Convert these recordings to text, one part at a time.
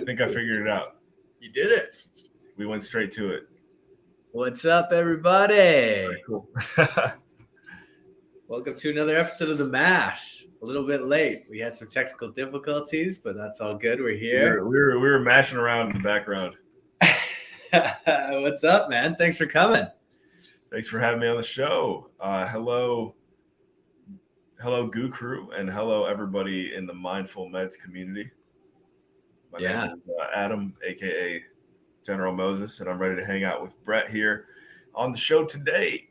think I figured it out. You did it. We went straight to it. What's up, everybody? Very cool. Welcome to another episode of The Mash. A little bit late. We had some technical difficulties, but that's all good. We're here. We were mashing around in the background. What's up, man? Thanks for coming. Thanks for having me on the show. Hello, Goo Crew, and hello, everybody in the Mindful Meds community. My name is Adam, a.k.a. General Moses, and I'm ready to hang out with Brett here on the show today.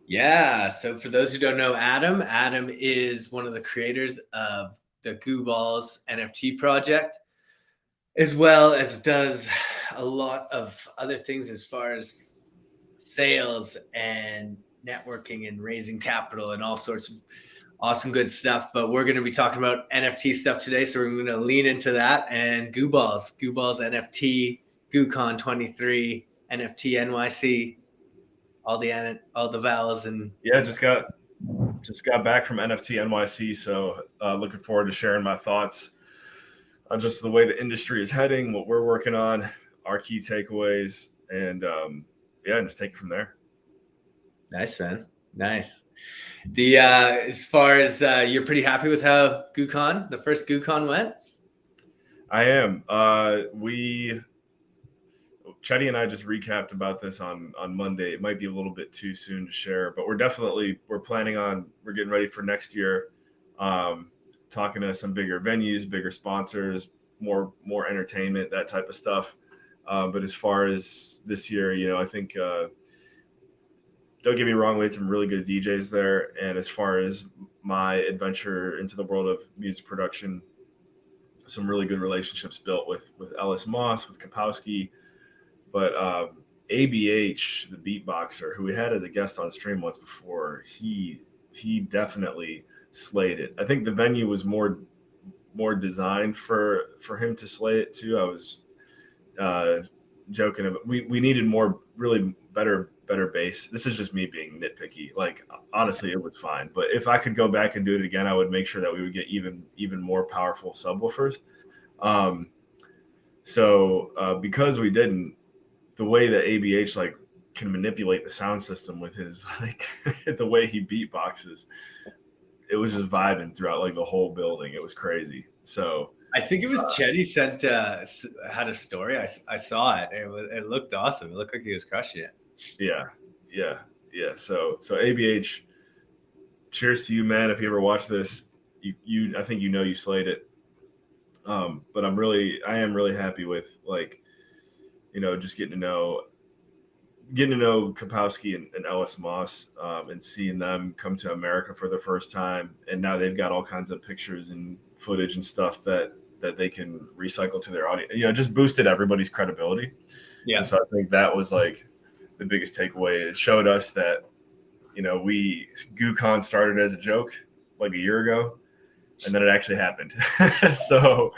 Yeah, so for those who don't know Adam is one of the creators of the Goo Balls NFT project, as well as does a lot of other things as far as sales and networking and raising capital and all sorts of awesome good stuff. But we're going to be talking about NFT stuff today, so we're going to lean into that and Goo Balls NFT, GOOCON 23, NFT NYC. All the vowels and just got back from NFT NYC, so looking forward to sharing my thoughts on just the way the industry is heading, what we're working on, our key takeaways, and just take it from there. Nice, man. Nice. The as far as you're pretty happy with how GOOCON, the first GOOCON went? I am. Chetty and I just recapped about this on Monday. It might be a little bit too soon to share, but we're getting ready for next year. Talking to some bigger venues, bigger sponsors, more entertainment, that type of stuff. But as far as this year, I think, don't get me wrong, we had some really good DJs there. And as far as my adventure into the world of music production, some really good relationships built with Ellis Moss, with Kapowski. But ABH, the beatboxer, who we had as a guest on stream once before, he definitely slayed it. I think the venue was more designed for him to slay it too. I was joking about we needed more really better bass. This is just me being nitpicky. Like, honestly, it was fine. But if I could go back and do it again, I would make sure that we would get even more powerful subwoofers. So because we didn't, the way that ABH can manipulate the sound system with his the way he beatboxes, it was just vibing throughout the whole building. It was crazy. So I think it was Chetty had a story. I saw it. It looked awesome. It looked like he was crushing it. Yeah. So ABH, cheers to you, man. If you ever watch this, I think you slayed it. But I am really happy with just getting to know Kapowski and Ellis Moss, and seeing them come to America for the first time. And now they've got all kinds of pictures and footage and stuff that they can recycle to their audience. Just boosted everybody's credibility. Yeah. And so I think that was the biggest takeaway. It showed us that, GOOCON started as a joke a year ago, and then it actually happened. So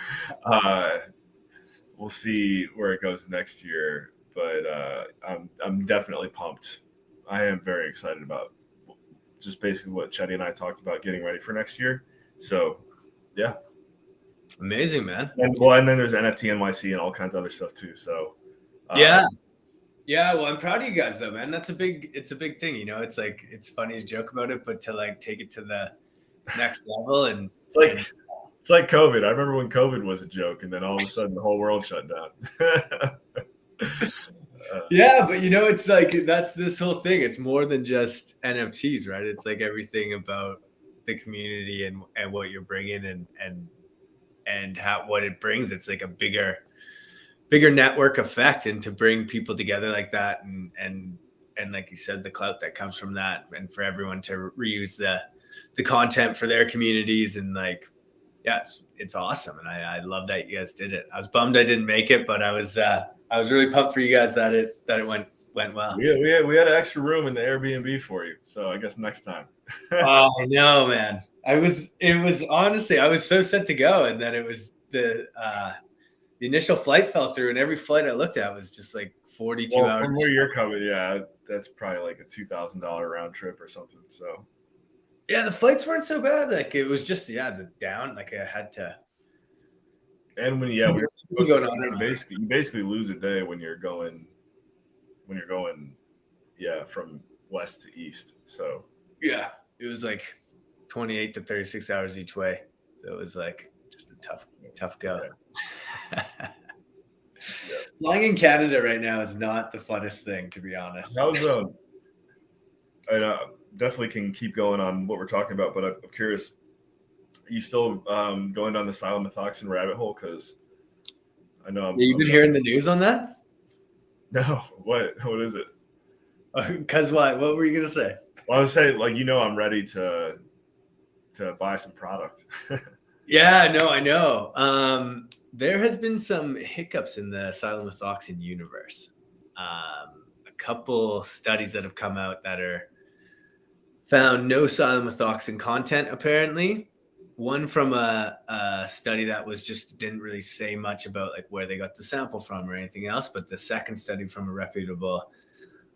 we'll see where it goes next year. But I'm definitely pumped. I am very excited about just basically what Chetty and I talked about, getting ready for next year. So, yeah. Amazing, man. And then there's NFT NYC and all kinds of other stuff too. So, yeah. Well, I'm proud of you guys though, man. It's a big thing. It's funny to joke about it, but to take it to the next level, and it's like COVID. I remember when COVID was a joke, and then all of a sudden the whole world shut down. Yeah, but it's that's this whole thing. It's more than just NFTs, right? It's everything about the community and what you're bringing and what it brings. It's a bigger network effect, and to bring people together like that, and like you said, the clout that comes from that, and for everyone to reuse the content for their communities, and it's awesome. And I love that you guys did it. I was bummed I didn't make it, but I was really pumped for you guys that it went well. We had an extra room in the Airbnb for you, so I guess next time. Oh, I know, man. It was honestly, I was so set to go, and then it was the initial flight fell through, and every flight I looked at was just 42 hours. From where you're coming, that's probably a $2,000 round trip or something. So yeah, the flights weren't so bad. It was just the down. I had to And when There's something going on you in basically lose a day when you're going from west to east. So Yeah, it was like 28 to 36 hours each way. So it was like just a tough go. yeah. Flying in Canada right now is not the funnest thing, to be honest. How's and definitely can keep going on what we're talking about, but I'm curious, are you still going down the silomethoxin rabbit hole? Because I know You've been hearing the news on that? No, what is it? Because what were you gonna say? Well, I was saying, like, I'm ready to buy some product. Yeah, no, I know. There has been some hiccups in the silomethoxin universe. A couple studies that have come out that are found no silomethoxin content, apparently. One from a study that was just didn't really say much about like where they got the sample from or anything else, but the second study from a reputable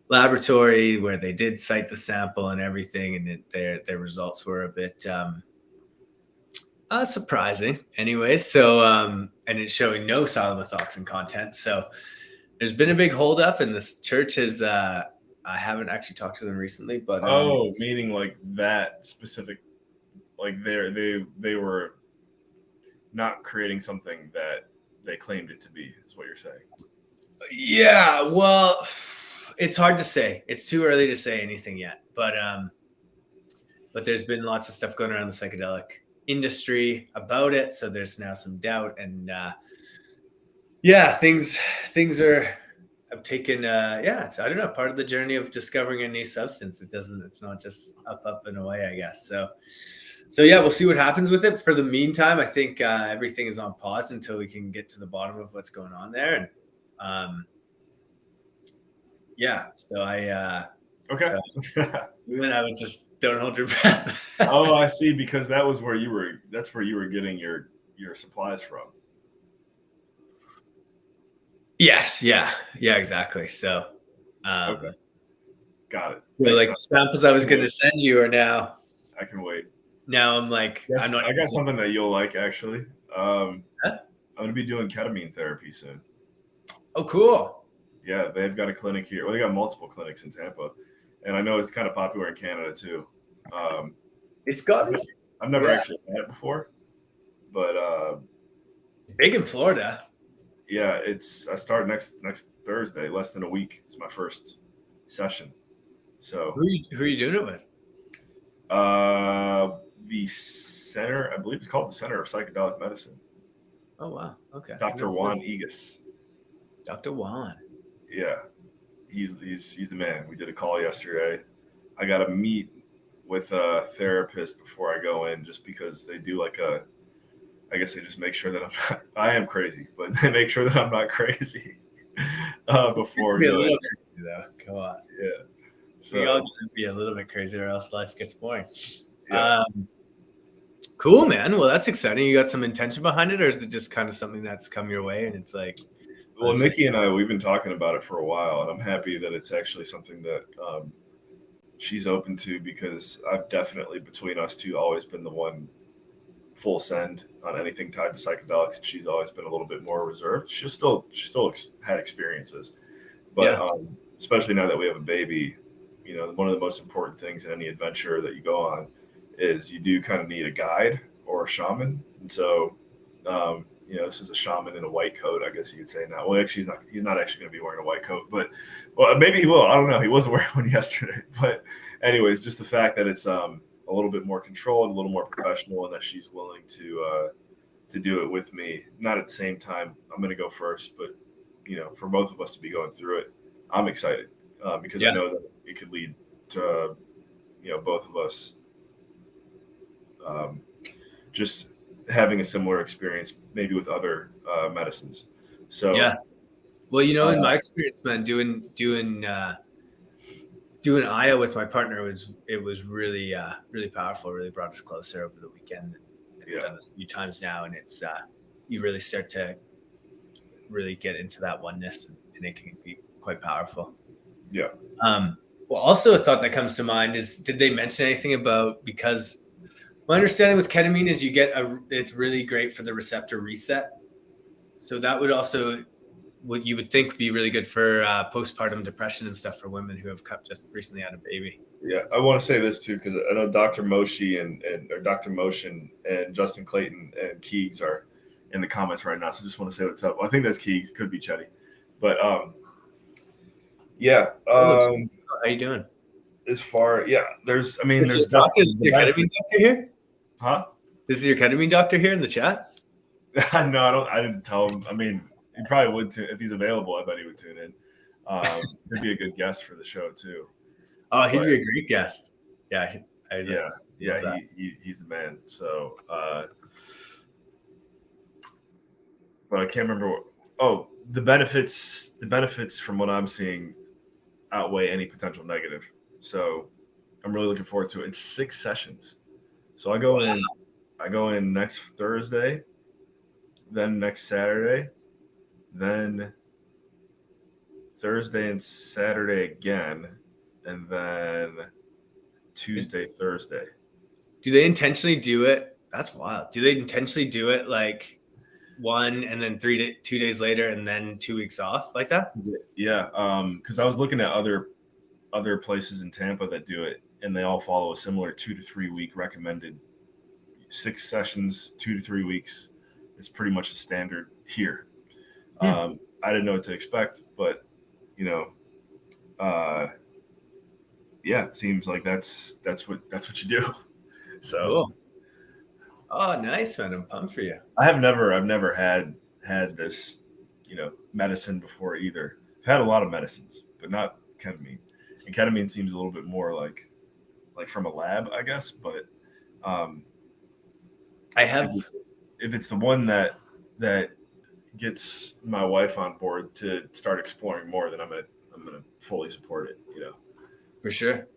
laboratory where they did cite the sample and everything, and their results were a bit surprising. Anyway, so and it's showing no silomethoxin content. So there's been a big holdup, and this church has. I haven't actually talked to them recently, but meaning like that specific, like they were not creating something that they claimed it to be, is what you're saying. Yeah, well, it's hard to say. It's too early to say anything yet, but there's been lots of stuff going around the psychedelic industry about it, so there's now some doubt, and things have taken it's, I don't know, part of the journey of discovering a new substance. It's not just up and away, I guess. So yeah, we'll see what happens with it. For the meantime, I think everything is on pause until we can get to the bottom of what's going on there. And so I okay. Even I would just don't hold your breath. Oh, I see, because that's where you were getting your supplies from. Yes, yeah, exactly. So okay, got it. Like samples I was going to send you are now. I can wait. Now I'm like, I got something that you'll like, actually. I'm going to be doing ketamine therapy soon. Oh, cool. Yeah, they've got a clinic here. Well, they got multiple clinics in Tampa, and I know it's kind of popular in Canada too. It's got. I've never actually had it before, but big in Florida. Yeah, I start next Thursday. Less than a week. It's my first session. So who are you doing it with? The center, I believe it's called the Center of Psychedelic Medicine. Oh wow, okay. Dr. Juan Egas. Dr. Juan. Yeah, he's the man. We did a call yesterday. I got to meet with a therapist before I go in, just because they do like I guess they just make sure that I am crazy, but they make sure that I'm not crazy before. Be a little crazy though. Come on. Yeah. So we all need to be a little bit crazy, or else life gets boring. Yeah. Cool, man. Well, that's exciting. You got some intention behind it, or is it just kind of something that's come your way and it's like? Well, Nikki and I, we've been talking about it for a while, and I'm happy that it's actually something that she's open to, because I've definitely, between us two, always been the one full send on anything tied to psychedelics, and she's always been a little bit more reserved. She still had experiences, but especially now that we have a baby, one of the most important things in any adventure that you go on is you do kind of need a guide or a shaman. And so this is a shaman in a white coat, I guess you could say now. Well, actually, he's not actually going to be wearing a white coat, but maybe he will. I don't know. He wasn't wearing one yesterday. But anyways, just the fact that it's a little bit more controlled, a little more professional, and that she's willing to do it with me. Not at the same time, I'm going to go first, but for both of us to be going through it, I'm excited because I know that it could lead to both of us just having a similar experience, maybe with other medicines. So well, in my experience, man, doing Aya with my partner was really really powerful. Really brought us closer over the weekend. I've done it a few times now, and it's you really start to really get into that oneness, and it can be quite powerful. Yeah. Well, also a thought that comes to mind is, did they mention anything about, because my understanding with ketamine is it's really great for the receptor reset. So that would also, what you would think be really good for postpartum depression and stuff for women who have just recently had a baby. Yeah, I want to say this too because I know Dr. Moshi and or Dr. Motion and Justin Clayton and Keegs are in the comments right now. So just want to say what's up. Well, I think that's Keegs, could be Chetty, but yeah. How you doing? As far there's Is your ketamine doctor here? Huh? This is your ketamine doctor here in the chat? No, I didn't tell him. I mean, he probably would too if he's available. I bet he would tune in. He'd be a good guest for the show too. Oh, he'd be a great guest. Yeah, he's the man. So, but I can't remember the benefits from what I'm seeing outweigh any potential negative. So I'm really looking forward to it. It's 6 sessions. So I go in next Thursday, then next Saturday, then Thursday and Saturday again, and then Tuesday, Thursday. Do they intentionally do it? That's wild. Do they intentionally do it like 1 and then 2 days later and then 2 weeks off like that? Yeah. Because I was looking at other places in Tampa that do it, and they all follow a similar 2 to 3 week recommended 6 sessions, 2 to 3 weeks. It's pretty much the standard here. I didn't know what to expect, but it seems like that's what you do. So, cool. Oh, nice, man! I'm pumped for you. I've never had this, medicine before either. I've had a lot of medicines, but not ketamine. And ketamine seems a little bit more like from a lab, I guess. But if it's the one that gets my wife on board to start exploring more, then I'm gonna fully support it. For sure.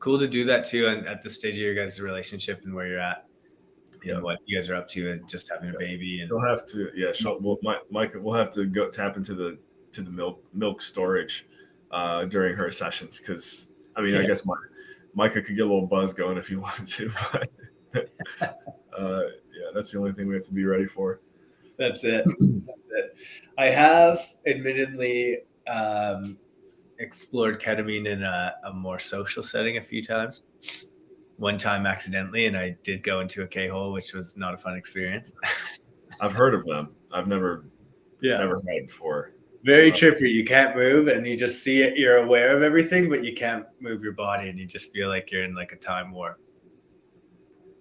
Cool to do that too, and at the stage of your guys' relationship and where you're at, and what you guys are up to, and just having a baby. And we'll have to, Micah, we'll have to go tap into the milk storage during her sessions because I guess Micah could get a little buzz going if he wanted to, but that's the only thing we have to be ready for. That's it. I have admittedly explored ketamine in a more social setting a few times. One time accidentally, and I did go into a K-hole, which was not a fun experience. I've heard of them. I've never had it before. Very trippy. You can't move, and you just see it. You're aware of everything, but you can't move your body, and you just feel like you're in like a time warp.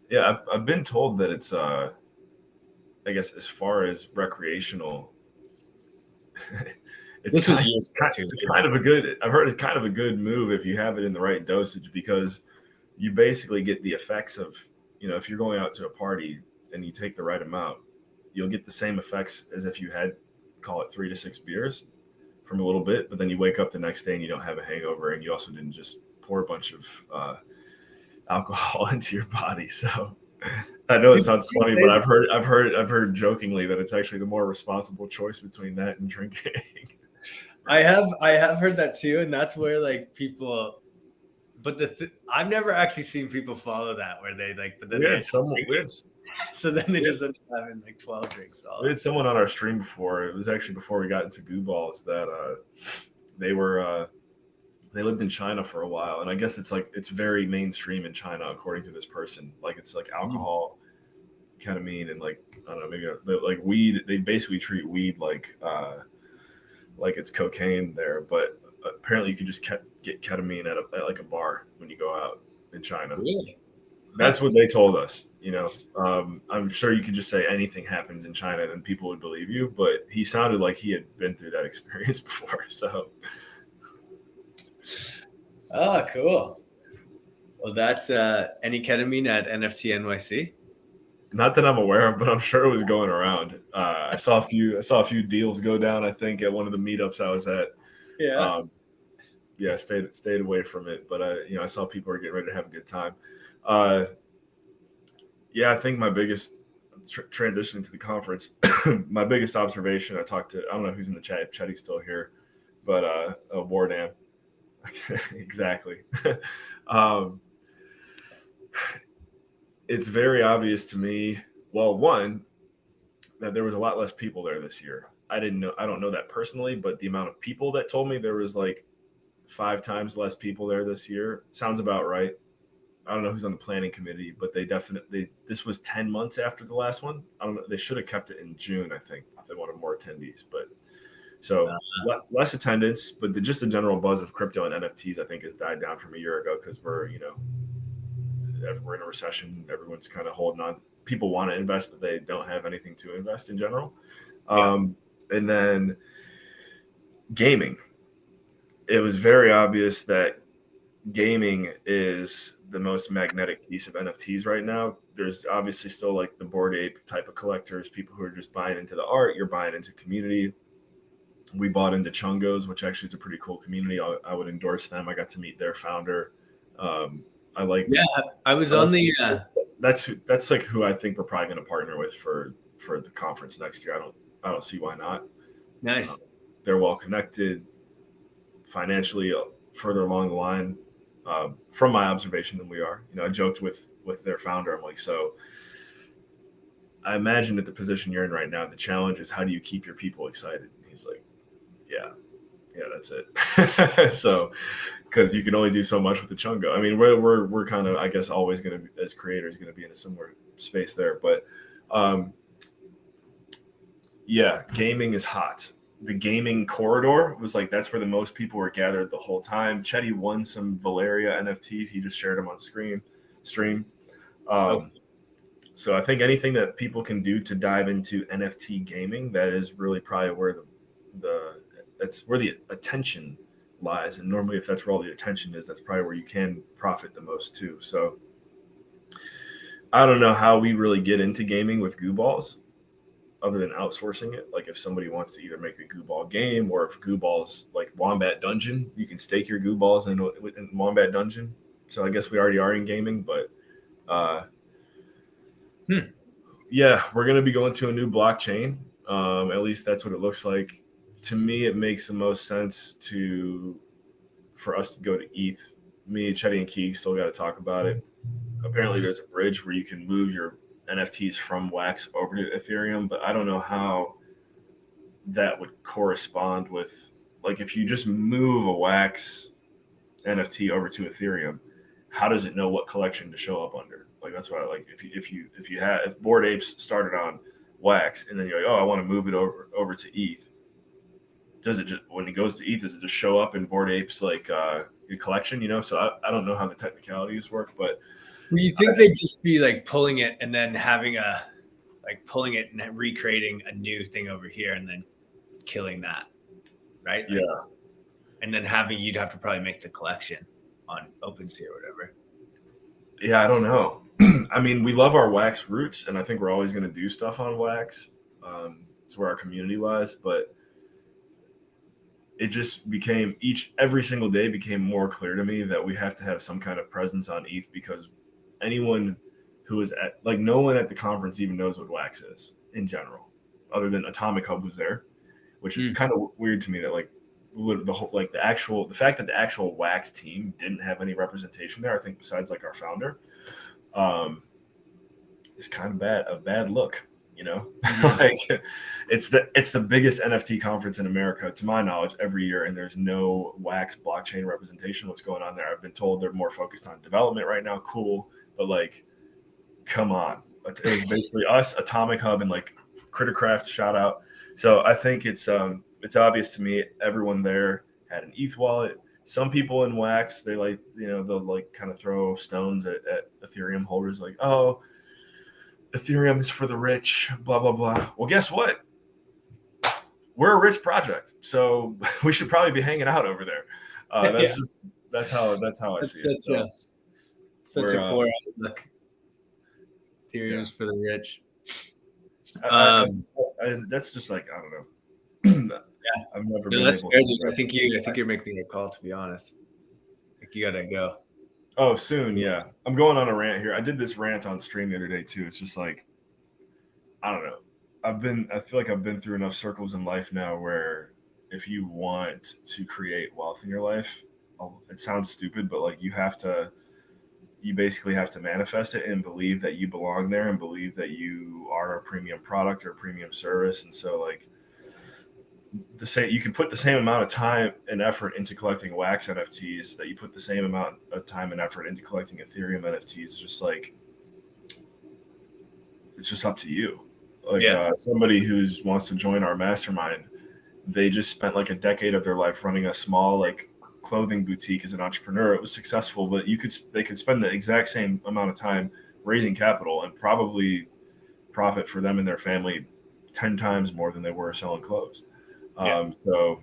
Yeah, I've been told that it's I guess as far as recreational, it's kind of a good. I've heard it's kind of a good move if you have it in the right dosage because you basically get the effects of if you're going out to a party and you take the right amount, you'll get the same effects as if you had call it 3 to 6 beers from a little bit, but then you wake up the next day and you don't have a hangover, and you also didn't just pour a bunch of alcohol into your body. So I know it sounds funny, but I've heard jokingly that it's actually the more responsible choice between that and drinking. I have heard that too, and that's where like people. But I've never actually seen people follow that where they like. But then so then they just end up having like 12 drinks. We had someone on our stream before. It was actually before we got into Goo Balls that they lived in China for a while, and I guess it's very mainstream in China according to this person. Like it's like alcohol, ketamine, and like I don't know, maybe like weed. They basically treat weed like it's cocaine there, but apparently you can just get ketamine at like a bar when you go out in China. Really? That's what they told us. I'm sure you could just say anything happens in China and people would believe you, but he sounded like he had been through that experience before. So. Oh, cool. Well, that's any ketamine at NFT NYC? Not that I'm aware of, but I'm sure it was going around. I saw a few deals go down, I think, at one of the meetups I was at. Yeah. Stayed away from it, but I saw people were getting ready to have a good time. I think my biggest transitioning to the conference, my biggest observation, I don't know who's in the chat, if Chetty's still here, but Wardam. Exactly. It's very obvious to me. Well, one, that there was a lot less people there this year. I don't know that personally, but the amount of people that told me there was like 5 times less people there this year sounds about right. I don't know who's on the planning committee, but this was 10 months after the last one. I don't know. They should have kept it in June, I think, if they wanted more attendees. But so less attendance, but just the general buzz of crypto and NFTs, I think, has died down from a year ago because we're in a recession. Everyone's kind of holding on. People want to invest, but they don't have anything to invest in general. And then gaming. It was very obvious that gaming is the most magnetic piece of NFTs right now. There's obviously still like the Bored Ape type of collectors, people who are just buying into the art. You're buying into community. We bought into Chungos, which actually is a pretty cool community. I would endorse them. I got to meet their founder. I was on the. That's like who I think we're probably going to partner with for the conference next year. I don't see why not. Nice. They're well connected, financially further along the line, from my observation than we are. I joked with their founder. I'm like, so I imagine that the position you're in right now, the challenge is how do you keep your people excited? And he's like, yeah, that's it. So, because you can only do so much with the Chungo. I mean, we're kind of, I guess, always going to, as creators, going to be in a similar space there. But gaming is hot. The gaming corridor was like, that's where the most people were gathered the whole time. Chetty won some Valeria NFTs. He just shared them on stream. So I think anything that people can do to dive into NFT gaming, that is really probably where that's where the attention lies. And normally if that's where all the attention is, that's probably where you can profit the most too. So I don't know how we really get into gaming with Goo Balls other than outsourcing it. Like if somebody wants to either make a Goo Ball game, or if Goo Balls like Wombat Dungeon, you can stake your Goo Balls in Wombat Dungeon. So I guess we already are in gaming, but we're going to be going to a new blockchain. At least that's what it looks like. To me, it makes the most sense for us to go to ETH. Me, Chetty, and Keeg still got to talk about it. Apparently there's a bridge where you can move your NFTs from Wax over to Ethereum, but I don't know how that would correspond with, like, if you just move a Wax NFT over to Ethereum, how does it know what collection to show up under? Like, that's why I like, if Bored Apes started on Wax and then you're like, oh, I want to move it over to ETH, does it just, when it goes to ETH, does it just show up in Bored Apes like your collection? So I don't know how the technicalities work, but you think they'd just be like pulling it and then having pulling it and recreating a new thing over here and then killing that, right? Yeah. And then you'd have to probably make the collection on OpenSea or whatever. Yeah, I don't know. I mean, we love our Wax roots, and I think we're always going to do stuff on Wax. It's where our community lies, but it just became every single day became more clear to me that we have to have some kind of presence on ETH, because anyone who is no one at the conference even knows what Wax is in general, other than Atomic Hub was there, which is kind of weird to me that the fact that the actual Wax team didn't have any representation there, I think besides like our founder, is kind of a bad look. Like it's the biggest NFT conference in America, to my knowledge, every year, and there's no Wax blockchain representation. What's going on there? I've been told they're more focused on development right now. Cool, but like, come on. It was basically us, Atomic Hub, and like Crittercraft, shout out. So I think it's obvious to me everyone there had an ETH wallet. Some people in Wax, they they'll like kind of throw stones at Ethereum holders, like, oh, Ethereum is for the rich, blah, blah, blah. Well, guess what? We're a rich project, so we should probably be hanging out over there. That's how I see it. Such a poor outlook. Ethereum's for the rich. That's just like, I don't know. I've never been that's able fair, to. I think you're making a call, to be honest. Like, you gotta go. Oh, soon, yeah. I'm going on a rant here. I did this rant on stream the other day too. It's just like, I don't know. I feel like I've been through enough circles in life now where if you want to create wealth in your life, it sounds stupid, but like you have to you basically have to manifest it and believe that you belong there and believe that you are a premium product or a premium service. And so like you can put the same amount of time and effort into collecting wax NFTs that you put the same amount of time and effort into collecting Ethereum NFTs. It's just up to you. Like somebody who wants to join our mastermind, they just spent like a decade of their life running a small like clothing boutique as an entrepreneur. It was successful, but they could spend the exact same amount of time raising capital and probably profit for them and their family 10 times more than they were selling clothes. So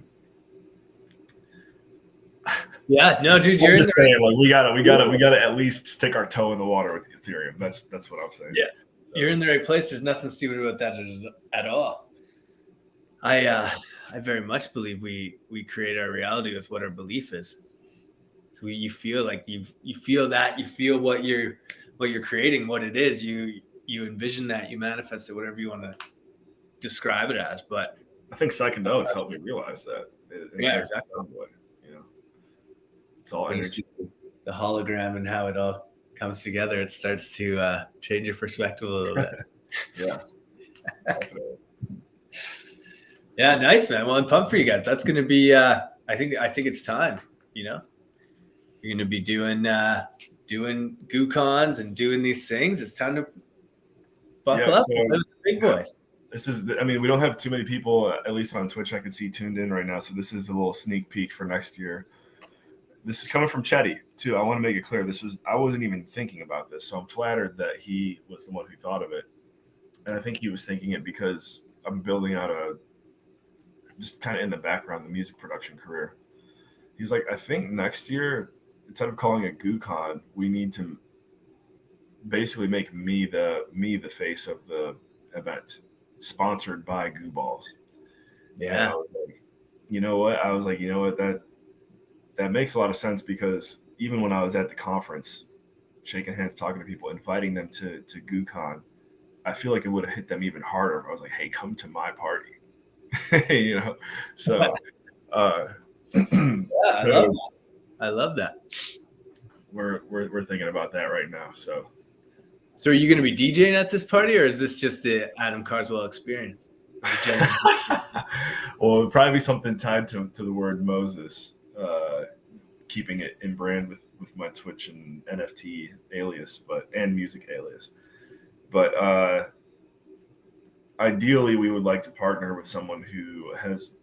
no, dude, you're just saying, like we gotta at least stick our toe in the water with Ethereum. That's what I'm saying. Yeah, you're in the right place. There's nothing stupid about that at all. I very much believe we create our reality with what our belief is. So you feel like you feel what you're creating, what it is. You envision that, you manifest it, whatever you want to describe it as. But I think psychedelics helped me realize that. Exactly. You know, it's all energy. The hologram and how it all comes together. It starts to change your perspective a little bit. Yeah. Yeah, nice, man. Well, I'm pumped for you guys. That's going to be. I think it's time. You know, you're going to be doing GOOCONs and doing these things. It's time to buckle up. So, big boys. We don't have too many people, at least on Twitch, I can see tuned in right now. So this is a little sneak peek for next year. This is coming from Chetty too. I want to make it clear. I wasn't even thinking about this. So I'm flattered that he was the one who thought of it. And I think he was thinking it because I'm building out just kind of in the background, the music production career. He's like, I think next year, instead of calling it GOOCON, we need to basically make me the face of the event, sponsored by Goo Balls. Yeah. You know what? I was like, you know what? That makes a lot of sense, because even when I was at the conference, shaking hands, talking to people, inviting them to GOOCON, I feel like it would have hit them even harder if I was like, hey, come to my party. You know? So I love that. We're thinking about that right now. So are you going to be DJing at this party, or is this just the Adam Carswell experience? Well, it'll probably be something tied to the word Moses, keeping it in brand with my Twitch and NFT alias, and music alias. But ideally, we would like to partner with someone who has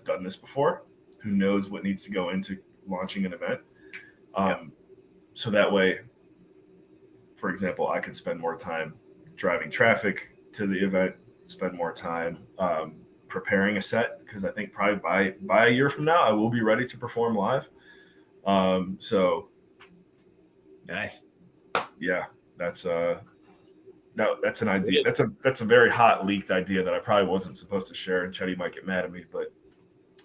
done this before, who knows what needs to go into launching an event. So that way, for example, I could spend more time driving traffic to the event, spend more time preparing a set, because I think probably by a year from now, I will be ready to perform live. So nice. Yeah, that's an idea. That's a very hot leaked idea that I probably wasn't supposed to share, and Chetty might get mad at me, but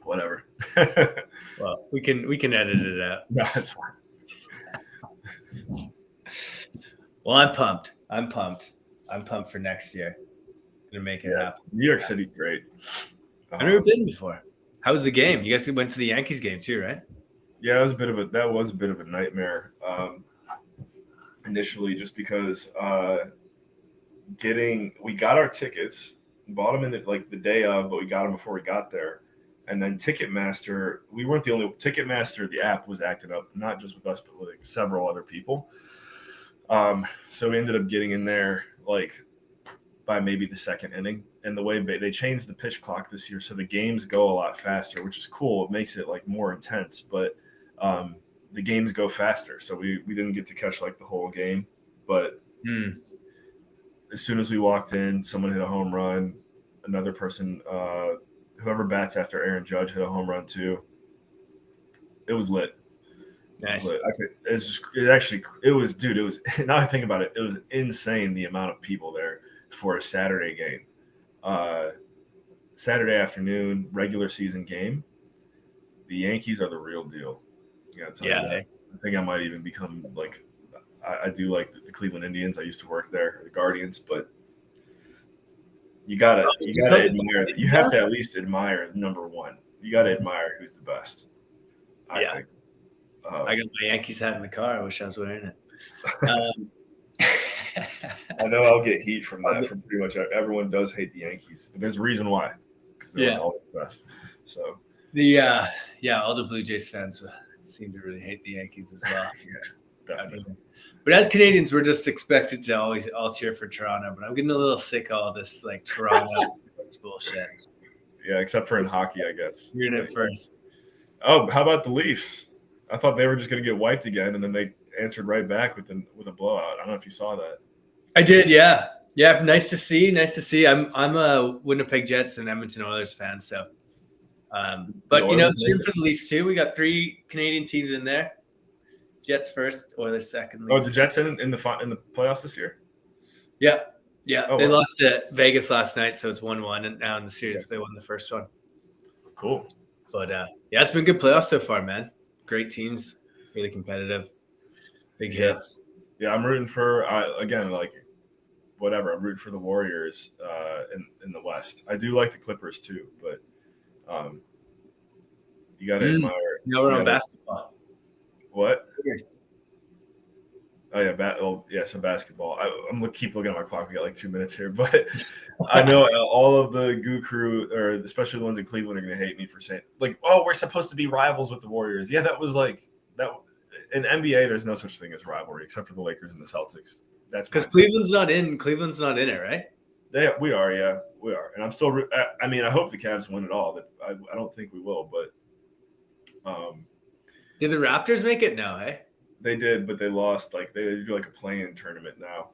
whatever. Well, we can edit it out. No, that's fine. Well, I'm pumped. I'm pumped for next year. Gonna make it happen. New York City's great. I've never been before. How was the game? You guys went to the Yankees game too, right? Yeah, that was a bit of a nightmare. Initially, just because we got our tickets, bought them in the day of, but we got them before we got there. And then Ticketmaster, we weren't the only Ticketmaster. The app was acting up, not just with us, but with several other people. So we ended up getting in there by maybe the second inning. And the way they changed the pitch clock this year, so the games go a lot faster, which is cool. It makes it more intense, but the games go faster. So we didn't get to catch the whole game, but as soon as we walked in, someone hit a home run. Another person, whoever bats after Aaron Judge, hit a home run too. It was lit. Nice. It was now I think about it, it was insane the amount of people there for a Saturday game. Saturday afternoon, regular season game. The Yankees are the real deal. I think I might even become I do like the Cleveland Indians. I used to work there, the Guardians, but you gotta admire. You have to at least admire number one. You gotta admire who's the best. I think. I got my Yankees hat in the car. I wish I was wearing it. Um, I know I'll get heat from that. From pretty much everyone does hate the Yankees, but there's a reason why, because they're always the best. So all the Blue Jays fans seem to really hate the Yankees as well. Yeah, definitely. But as Canadians, we're just expected to always all cheer for Toronto. But I'm getting a little sick of all this like Toronto bullshit. Yeah, except for in hockey, I guess. You're in it first. Oh, how about the Leafs? I thought they were just going to get wiped again, and then they answered right back with a blowout. I don't know if you saw that. I did, yeah. Nice to see. I'm a Winnipeg Jets and Edmonton Oilers fan, so. But cheering for the Leafs too. We got 3 Canadian teams in there. Jets first, Oilers second. Leafs. Oh, the Jets in the playoffs this year? Yeah. Oh, they lost to Vegas last night, so it's 1-1, and now in the series they won the first one. Cool. But it's been good playoffs so far, man. Great teams, really competitive, big hits. Yeah, I'm rooting for again, like whatever. I'm rooting for the Warriors in the West. I do like the Clippers too, but you got to admire. We're on basketball. What? Oh yeah, some basketball. I'm keep looking at my clock. We got like 2 minutes here, but I know all of the Goo crew, or especially the ones in Cleveland, are going to hate me for saying like, "Oh, we're supposed to be rivals with the Warriors." Yeah, that was like that. In NBA, there's no such thing as rivalry except for the Lakers and the Celtics. That's because Cleveland's not in. Cleveland's not in it, right? We are, and I'm still. I mean, I hope the Cavs win it all, but I don't think we will. But did the Raptors make it? No, hey. They did, but they lost. Like they do like a play-in tournament now.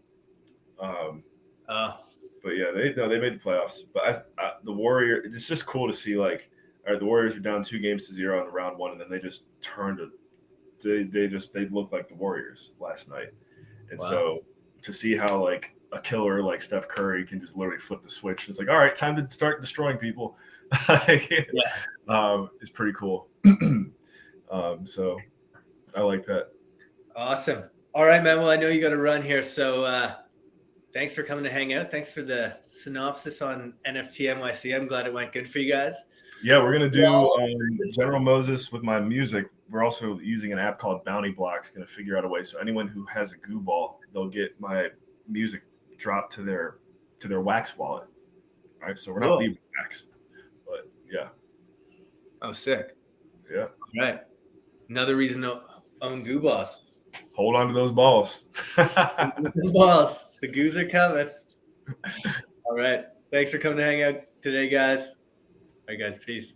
But yeah, they made the playoffs. But the Warriors, it's just cool to see. Like, all right, the Warriors were down 2-0 in round 1, and then they just turned it. They looked like the Warriors last night, and so to see how like a killer like Steph Curry can just literally flip the switch, it's like, all right, time to start destroying people. It's pretty cool. So I like that. Awesome. All right, man. Well, I know you got to run here, so thanks for coming to hang out. Thanks for the synopsis on NFT NYC. I'm glad it went good for you guys. Yeah, we're going to do General Moses with my music. We're also using an app called Bounty Blocks, going to figure out a way. So anyone who has a Goo Ball, they'll get my music dropped to their Wax wallet. All right, so we're not leaving Wax, but yeah. Oh, sick. Yeah. All right. Another reason to own Goo Balls. Hold on to those balls. Balls. The Goos are coming. All right. Thanks for coming to hang out today, guys. All right, guys. Peace.